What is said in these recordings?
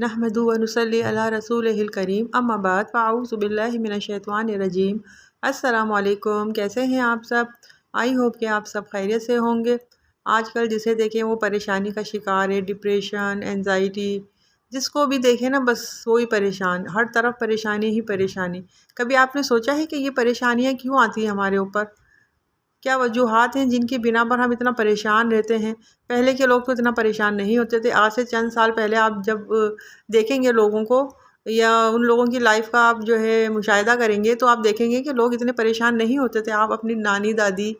نحمدہ و نصلی علی رسولہ الکریم اما بعد فاعوذ باللہ من الشیطان الرجیم۔ السلام علیکم، کیسے ہیں آپ سب؟ آئی ہوپ کہ آپ سب خیریت سے ہوں گے۔ آج کل جسے دیکھیں وہ پریشانی کا شکار ہے، ڈپریشن، انزائٹی، جس کو بھی دیکھیں نا بس وہی پریشان، ہر طرف پریشانی ہی پریشانی۔ کبھی آپ نے سوچا ہے کہ یہ پریشانیاں کیوں آتی ہیں ہمارے اوپر؟ کیا وجوہات ہیں جن کی بنا پر ہم اتنا پریشان رہتے ہیں؟ پہلے کے لوگ تو اتنا پریشان نہیں ہوتے تھے۔ آج سے چند سال پہلے آپ جب دیکھیں گے لوگوں کو یا ان لوگوں کی لائف کا آپ جو ہے مشاہدہ کریں گے تو آپ دیکھیں گے کہ لوگ اتنے پریشان نہیں ہوتے تھے۔ آپ اپنی نانی دادی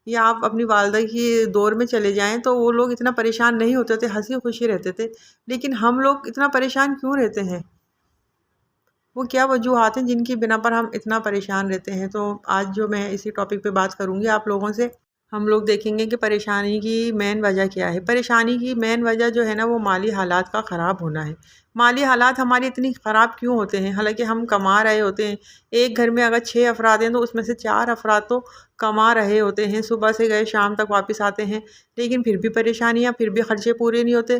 یا آپ اپنی والدہ کی دور میں چلے جائیں تو وہ لوگ اتنا پریشان نہیں ہوتے تھے، ہنسی خوشی رہتے تھے۔ لیکن ہم لوگ اتنا پریشان کیوں رہتے ہیں؟ وہ کیا وجوہات ہیں جن کی بنا پر ہم اتنا پریشان رہتے ہیں؟ تو آج جو میں اسی ٹاپک پہ بات کروں گی آپ لوگوں سے۔ ہم لوگ دیکھیں گے کہ پریشانی کی مین وجہ کیا ہے۔ پریشانی کی مین وجہ جو ہے نا وہ مالی حالات کا خراب ہونا ہے۔ مالی حالات ہماری اتنی خراب کیوں ہوتے ہیں؟ حالانکہ ہم کما رہے ہوتے ہیں۔ ایک گھر میں اگر 6 افراد ہیں تو اس میں سے 4 افراد تو کما رہے ہوتے ہیں، صبح سے گئے شام تک واپس آتے ہیں، لیکن پھر بھی پریشانیاں، پھر بھی خرچے پورے نہیں ہوتے۔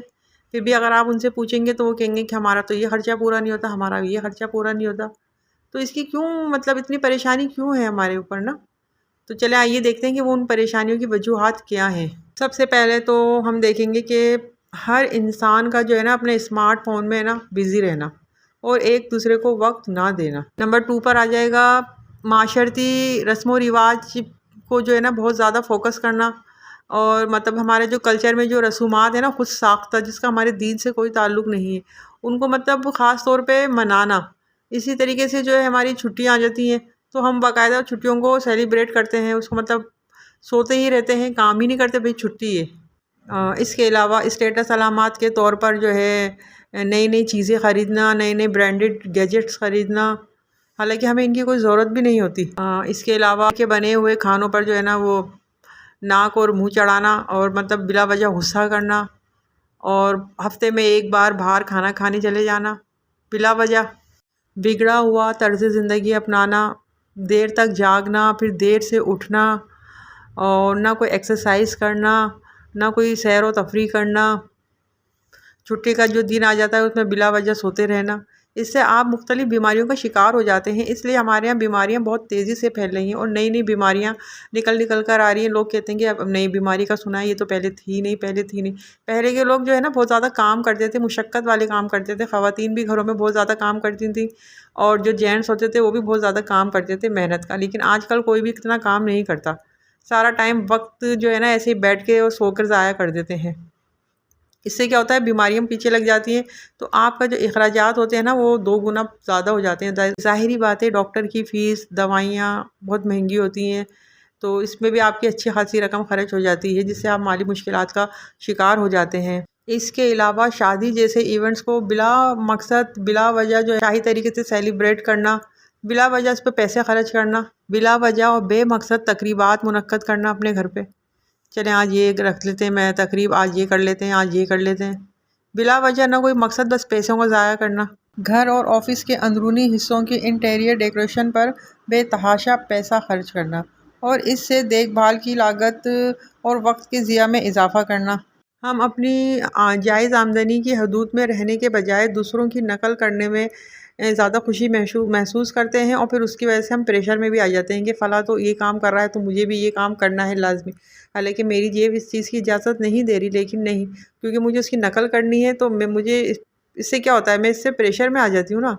پھر بھی اگر آپ ان سے پوچھیں گے تو وہ کہیں گے کہ ہمارا تو یہ خرچہ پورا نہیں ہوتا، ہمارا یہ خرچہ پورا نہیں ہوتا۔ تو اس کی کیوں اتنی پریشانی کیوں ہے ہمارے اوپر نا؟ تو چلے آئیے دیکھتے ہیں کہ وہ ان پریشانیوں کی وجوہات کیا ہیں۔ سب سے پہلے تو ہم دیکھیں گے کہ ہر انسان کا جو ہے نا اپنے اسمارٹ فون میں نا بزی رہنا اور ایک دوسرے کو وقت نہ دینا۔ نمبر 2 پر آ جائے گا معاشرتی رسم و رواج کو جو ہے نا بہت زیادہ فوکس کرنا، اور ہمارے جو کلچر میں جو رسومات ہیں نا خود ساختہ، جس کا ہمارے دین سے کوئی تعلق نہیں ہے، ان کو خاص طور پہ منانا۔ اسی طریقے سے جو ہے ہماری چھٹیاں آ جاتی ہیں تو ہم باقاعدہ چھٹیوں کو سیلیبریٹ کرتے ہیں، اس کو سوتے ہی رہتے ہیں، کام ہی نہیں کرتے، بھئی چھٹی ہے۔ اس کے علاوہ اسٹیٹس علامات کے طور پر جو ہے نئی نئی چیزیں خریدنا، نئے نئے برانڈڈ گیجٹس خریدنا، حالانکہ ہمیں ان کی کوئی ضرورت بھی نہیں ہوتی۔ اس کے علاوہ کہ بنے ہوئے کھانوں پر جو ہے نا وہ ناک اور منہ چڑھانا اور بلا وجہ غصہ کرنا، اور ہفتے میں ایک بار باہر کھانا کھانے چلے جانا بلا وجہ، بگڑا ہوا طرز زندگی اپنانا، دیر تک جاگنا، پھر دیر سے اٹھنا، اور نہ کوئی ایکسرسائز کرنا، نہ کوئی سیر و تفریح کرنا، چھٹی کا جو دن آ جاتا ہے اس میں بلا وجہ سوتے رہنا۔ اس سے آپ مختلف بیماریوں کا شکار ہو جاتے ہیں۔ اس لیے ہمارے یہاں بیماریاں بہت تیزی سے پھیل رہی ہیں اور نئی نئی بیماریاں نکل کر آ رہی ہیں۔ لوگ کہتے ہیں کہ اب نئی بیماری کا سنا ہے، یہ تو پہلے تھی نہیں، پہلے تھی نہیں۔ پہلے کے لوگ جو ہے نا بہت زیادہ کام کرتے تھے، مشقت والے کام کرتے تھے، خواتین بھی گھروں میں بہت زیادہ کام کرتی تھیں، اور جو جینٹس ہوتے تھے وہ بھی بہت زیادہ کام کرتے تھے محنت کا۔ لیکن آج کل کوئی بھی اتنا کام نہیں کرتا، سارا ٹائم وقت جو ہے نا ایسے ہی بیٹھ کے اور سو کر ضائع کر دیتے ہیں۔ اس سے کیا ہوتا ہے، بیماریاں پیچھے لگ جاتی ہیں، تو آپ کا جو اخراجات ہوتے ہیں نا وہ 2 گنا زیادہ ہو جاتے ہیں۔ ظاہری بات ہے، ڈاکٹر کی فیس، دوائیاں بہت مہنگی ہوتی ہیں، تو اس میں بھی آپ کی اچھی خاصی رقم خرچ ہو جاتی ہے، جس سے آپ مالی مشکلات کا شکار ہو جاتے ہیں۔ اس کے علاوہ شادی جیسے ایونٹس کو بلا مقصد، بلا وجہ جو ہے شاہی طریقے سے سیلیبریٹ کرنا، بلا وجہ اس پہ پیسے خرچ کرنا، بلا وجہ اور بے مقصد تقریبات منعقد کرنا اپنے گھر پہ۔ چلیں آج یہ رکھ لیتے ہیں میں تقریب، آج یہ کر لیتے ہیں، آج یہ کر لیتے ہیں، بلا وجہ نہ کوئی مقصد، بس پیسوں کو ضائع کرنا۔ گھر اور آفس کے اندرونی حصوں کی انٹیریئر ڈیکوریشن پر بے تحاشا پیسہ خرچ کرنا، اور اس سے دیکھ بھال کی لاگت اور وقت کے ضیاع میں اضافہ کرنا۔ ہم اپنی جائز آمدنی کی حدود میں رہنے کے بجائے دوسروں کی نقل کرنے میں زیادہ خوشی محسوس کرتے ہیں، اور پھر اس کی وجہ سے ہم پریشر میں بھی آ جاتے ہیں کہ فلاں تو یہ کام کر رہا ہے تو مجھے بھی یہ کام کرنا ہے لازمی، حالانکہ میری جیب اس چیز کی اجازت نہیں دے رہی، لیکن نہیں، کیونکہ مجھے اس کی نقل کرنی ہے تو مجھے اس سے کیا ہوتا ہے، میں اس سے پریشر میں آ جاتی ہوں نا۔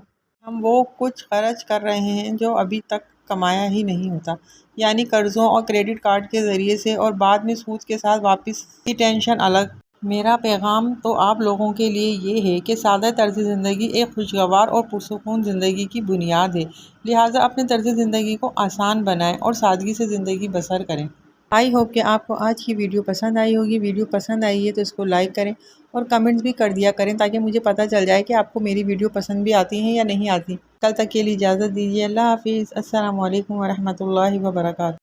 ہم وہ کچھ خرچ کر رہے ہیں جو ابھی تک کمایا ہی نہیں ہوتا، یعنی قرضوں اور کریڈٹ کارڈ کے ذریعے سے، اور بعد میں سود کے ساتھ واپس کی ٹینشن الگ۔ میرا پیغام تو آپ لوگوں کے لیے یہ ہے کہ سادہ طرز زندگی ایک خوشگوار اور پرسکون زندگی کی بنیاد ہے، لہٰذا اپنے طرز زندگی کو آسان بنائیں اور سادگی سے زندگی بسر کریں۔ آئی ہوپ کہ آپ کو آج کی ویڈیو پسند آئی ہوگی۔ ویڈیو پسند آئی ہے تو اس کو لائک کریں اور کمنٹس بھی کر دیا کریں، تاکہ مجھے پتہ چل جائے کہ آپ کو میری ویڈیو پسند بھی آتی ہیں یا نہیں آتی۔ کل تک کے لیے اجازت دیجیے، اللہ حافظ، السلام علیکم ورحمۃ اللہ وبرکاتہ۔